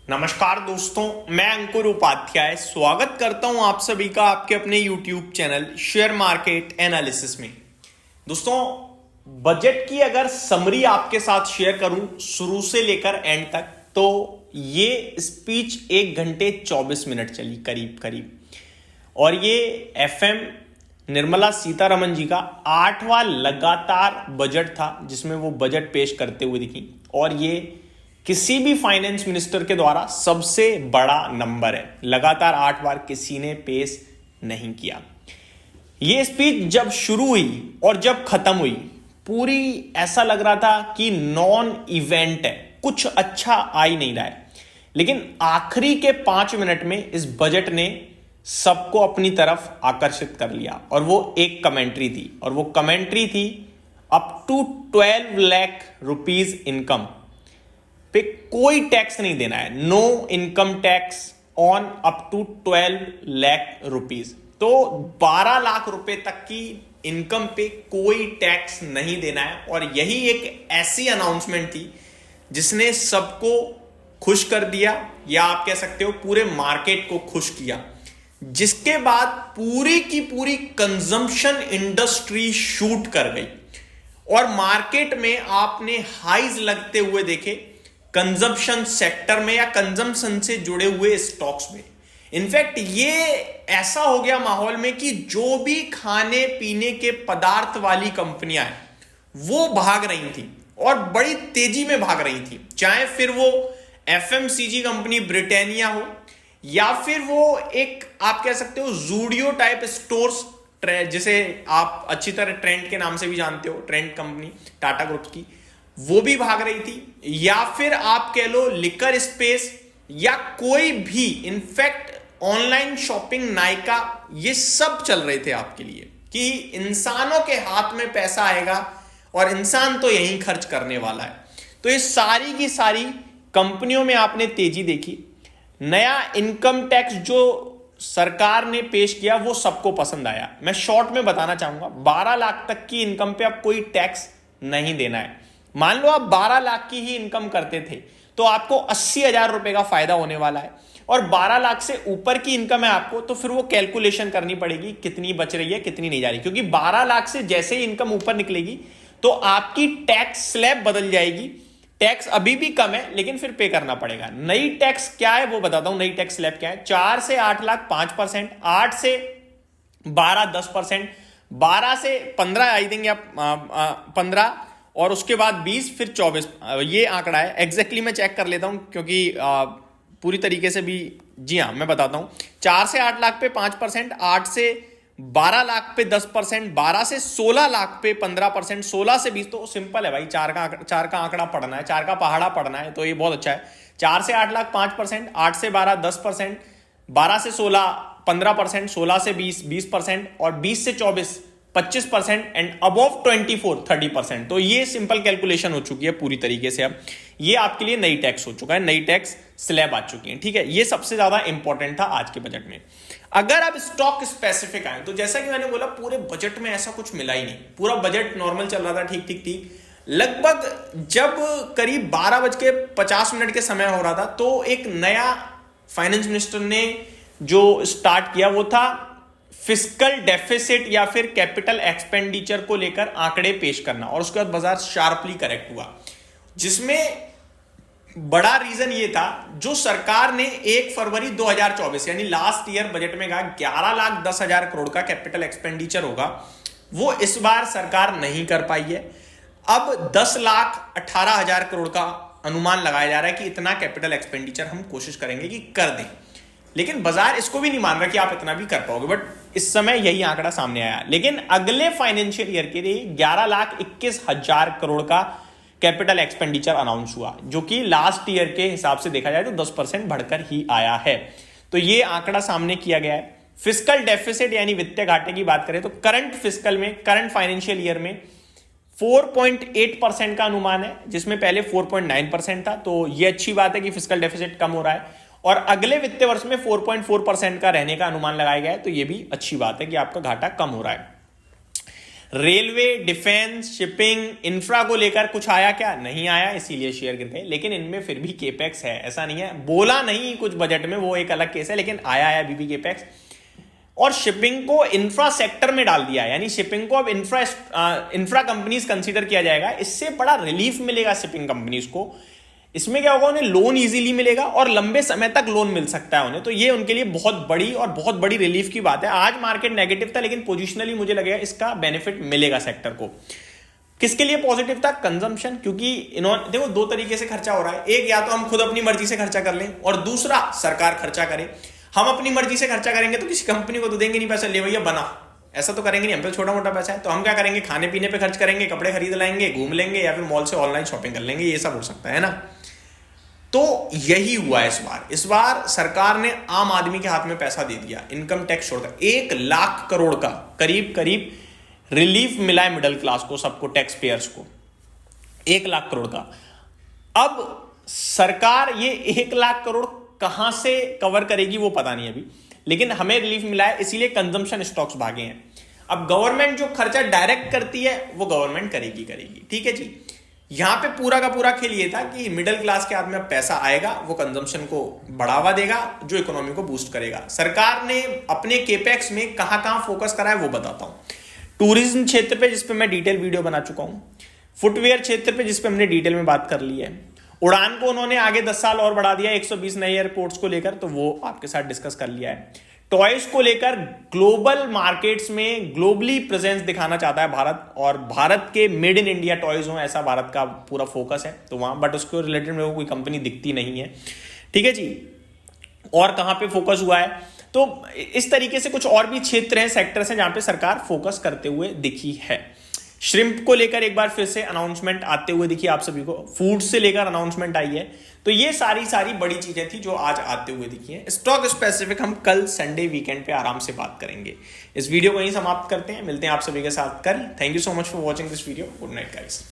नमस्कार दोस्तों, मैं अंकुर उपाध्याय स्वागत करता हूं आप सभी का आपके अपने YouTube channel share market analysis में। दोस्तों, बजट की अगर समरी आपके साथ शेयर करूं शुरू से लेकर एंड तक, तो ये स्पीच 1 घंटे 24 मिनट चली करीब करीब, और ये FM निर्मला सीतारमण जी का 8वां लगातार बजट था जिसमें वो बजट पेश करते हुए दिखी, और ये किसी भी फाइनेंस मिनिस्टर के द्वारा सबसे बड़ा नंबर है। लगातार 8 बार किसी ने पेश नहीं किया। यह स्पीच जब शुरू हुई और जब खत्म हुई, पूरी ऐसा लग रहा था कि नॉन इवेंट है, कुछ अच्छा आ ही नहीं रहा है। लेकिन आखिरी के 5 मिनट में इस बजट ने सबको अपनी तरफ आकर्षित कर लिया, और वो एक कमेंट्री थी, और वो कमेंट्री थी up to 12 lakh rupees income पे कोई टैक्स नहीं देना है। No income tax on up to 12 lakh rupees. तो 12 लाख रुपए तक की इनकम पे कोई टैक्स नहीं देना है, और यही एक ऐसी अनाउंसमेंट थी जिसने सबको खुश कर दिया, या आप कह सकते हो पूरे मार्केट को खुश किया। जिसके बाद पूरी की पूरी कंजम्पशन इंडस्ट्री शूट कर गई, और मार्केट में आपने हाईज लगते हुए देखे कंजम्पशन सेक्टर में या कंजम्पशन से जुड़े हुए स्टॉक्स में। इनफैक्ट ये ऐसा हो गया माहौल में कि जो भी खाने पीने के पदार्थ वाली कंपनियां हैं वो भाग रही थी, और बड़ी तेजी में भाग रही थी। चाहे फिर वो FMCG कंपनी ब्रिटानिया हो, या फिर वो एक आप कह सकते हो जूडियो टाइप स्टोर्स, जिसे आप अच्छी तरह ट्रेंड के नाम से भी जानते हो, ट्रेंड कंपनी टाटा ग्रुप की, वो भी भाग रही थी। या फिर आप कह लो लिकर स्पेस, या कोई भी, इनफैक्ट ऑनलाइन शॉपिंग, नायका, ये सब चल रहे थे आपके लिए कि इंसानों के हाथ में पैसा आएगा और इंसान तो यहीं खर्च करने वाला है। तो ये सारी की सारी कंपनियों में आपने तेजी देखी। नया इनकम टैक्स जो सरकार ने पेश किया वो सबको पसंद आया। मैं शॉर्ट में बताना चाहूंगा, 12 लाख तक की इनकम पे अब कोई टैक्स नहीं देना है। मान लो आप 12 लाख की ही इनकम करते थे तो आपको 80,000 रुपए का फायदा होने वाला है, और 12 लाख से ऊपर की इनकम है आपको, तो फिर वो कैलकुलेशन करनी पड़ेगी कितनी बच रही है कितनी नहीं जा रही, क्योंकि 12 लाख से जैसे ही इनकम ऊपर निकलेगी तो आपकी टैक्स स्लैब बदल जाएगी। टैक्स अभी भी कम है लेकिन फिर पे करना पड़ेगा। नई टैक्स क्या है वो बताता हूं। नई टैक्स स्लैब क्या है? 4 से 8 लाख 5%, 8 से 12 10%, 12 से 15 आई थिंक, या 15, और उसके बाद 20, फिर 24। ये आंकड़ा है। एग्जैक्टली मैं चेक कर लेता हूं क्योंकि पूरी तरीके से भी, जी हाँ मैं बताता हूं। 4 से 8 लाख पे 5%, 8 से 12 लाख पे 10%, 12 से 16 लाख पे 15%, 16 से 20। तो सिंपल है भाई, 4 का आंकड़ा पढ़ना है, 4 का पहाड़ा पढ़ना है, तो ये बहुत अच्छा है। 4 से 8 लाख 5%, 8 से 12 10%, 12 से 16 15%, 16 से 20 20%, और 20 से 24 25%, एंड अबव 24 30%। तो ये सिंपल कैलकुलेशन हो चुकी है पूरी तरीके से। अब ये आपके लिए नई टैक्स हो चुका है, नई टैक्स स्लैब आ चुकी है। ठीक है, ये सबसे ज्यादा इंपॉर्टेंट था आज के बजट में। अगर आप स्टॉक स्पेसिफिक आए तो जैसा कि मैंने बोला, पूरे बजट में ऐसा कुछ मिला ही नहीं। पूरा बजट नॉर्मल चल रहा था, ठीक ठीक ठीक। लगभग जब करीब 12:50 के समय हो रहा था, तो एक नया फाइनेंस मिनिस्टर ने जो स्टार्ट किया वो था फिस्कल डेफिसिट या फिर कैपिटल एक्सपेंडिचर को लेकर आंकड़े पेश करना, और उसके बाद बाजार शार्पली करेक्ट हुआ, जिसमें बड़ा रीजन ये था जो सरकार ने 1 फरवरी 2024 यानी लास्ट ईयर बजट में कहा 11,10,000 करोड़ का कैपिटल एक्सपेंडिचर होगा, वो इस बार सरकार नहीं कर पाई है। अब 10,18,000 करोड़ का अनुमान लगाया जा रहा है कि इतना कैपिटल एक्सपेंडिचर हम कोशिश करेंगे कि कर दें, लेकिन बाजार इसको भी नहीं मान रहा कि आप इतना भी कर पाओगे। बट इस समय यही आंकड़ा सामने आया। लेकिन अगले फाइनेंशियल ईयर के लिए 11,21,000 करोड़ का कैपिटल एक्सपेंडिचर अनाउंस हुआ, जो कि लास्ट ईयर के हिसाब से देखा जाए तो 10% बढ़कर ही आया है। तो ये आंकड़ा सामने किया गया है। फिस्कल डेफिसिट यानी वित्तीय घाटे की बात करें तो करंट फिस्कल में, करंट फाइनेंशियल ईयर में 4.8% का अनुमान है, जिसमें पहले 4.9% था। तो ये अच्छी बात है कि फिस्कल डेफिसिट कम हो रहा है, और अगले वित्तीय वर्ष में 4.4% का रहने का अनुमान लगाया गया है। तो ये भी अच्छी बात है कि आपका घाटा कम हो रहा है। रेलवे, डिफेंस, शिपिंग, इंफ्रा को लेकर कुछ आया क्या? नहीं आया, इसीलिए शेयर गिर गए। लेकिन इनमें फिर भी केपेक्स है, ऐसा नहीं है, बोला नहीं कुछ बजट में, वो एक अलग केस है, लेकिन आया है अभी भी केपेक्स। और शिपिंग को इंफ्रा सेक्टर में डाल दिया है, यानी शिपिंग को अब इंफ्रा कंपनीज कंसीडर किया जाएगा। इससे बड़ा रिलीफ मिलेगा शिपिंग कंपनीज को। इसमें क्या होगा, उन्हें लोन इजीली मिलेगा और लंबे समय तक लोन मिल सकता है उन्हें, तो ये उनके लिए बहुत बड़ी और बहुत बड़ी रिलीफ की बात है। आज मार्केट नेगेटिव था, लेकिन पोजिशनली मुझे लगेगा इसका बेनिफिट मिलेगा सेक्टर को। किसके लिए पॉजिटिव था? कंजम्पशन, क्योंकि इन्होंने देखो दो तरीके से खर्चा हो रहा है, एक या तो हम खुद अपनी मर्जी से खर्चा कर लें और दूसरा सरकार खर्चा करे। हम अपनी मर्जी से खर्चा करेंगे तो किसी कंपनी को तो देंगे नहीं पैसा, ले भैया बना, ऐसा तो करेंगे नहीं, हम पे छोटा मोटा पैसा है, तो हम क्या करेंगे, खाने पीने पे खर्च करेंगे, कपड़े खरीद लाएंगे, घूम लेंगे, या फिर मॉल से ऑनलाइन शॉपिंग कर लेंगे, ये सब हो सकता है ना। तो यही हुआ इस बार सरकार ने आम आदमी के हाथ में पैसा दे दिया, इनकम टैक्स छोड़कर 1 लाख करोड़ का करीब रिलीफ मिला है मिडिल क्लास को, सबको, टैक्स पेयर्स को, 1 लाख करोड़ का। अब सरकार ये 1 लाख करोड़ कहां से कवर करेगी वो पता नहीं अभी, लेकिन हमें रिलीफ मिला है, इसीलिए कंजम्पशन स्टॉक्स भागे हैं। अब गवर्नमेंट जो खर्चा डायरेक्ट करती है वो गवर्नमेंट करेगी, ठीक है जी। यहां पे पूरा का पूरा खेल ये था कि मिडिल क्लास के हाथ में पैसा आएगा, वो कंजम्पशन को बढ़ावा देगा, जो इकोनॉमी को बूस्ट करेगा। सरकार ने अपने केपेक्स में कहां फोकस करा है वो बताता हूं। टूरिज्म क्षेत्र पे, जिसपे मैं डिटेल वीडियो बना चुका हूं, फुटवेयर क्षेत्र पे, जिसपे हमने डिटेल में बात कर ली है, उड़ान को उन्होंने आगे 10 साल और बढ़ा दिया 120 नए एयरपोर्ट्स को लेकर, तो वो आपके साथ डिस्कस कर लिया है। टॉयज को लेकर ग्लोबल मार्केट्स में ग्लोबली प्रेजेंस दिखाना चाहता है भारत, और भारत के मेड इन इंडिया टॉयज हो, ऐसा भारत का पूरा फोकस है तो वहां, बट उसको रिलेटेड मेरे को कोई कंपनी दिखती नहीं है, ठीक है जी। और कहां पे फोकस हुआ है, तो इस तरीके से कुछ और भी क्षेत्र हैं, सेक्टर्स हैं जहां पे सरकार फोकस करते हुए दिखी है। श्रिम्प को लेकर एक बार फिर से अनाउंसमेंट आते हुए दिखी आप सभी को, फूड से लेकर अनाउंसमेंट आई है, तो ये सारी बड़ी चीजें थी जो आज आते हुए दिखी हैं। स्टॉक स्पेसिफिक हम कल संडे वीकेंड पे आराम से बात करेंगे। इस वीडियो को यहीं समाप्त करते हैं, मिलते हैं आप सभी के साथ कल। Thank you so much for watching this video. Good night guys.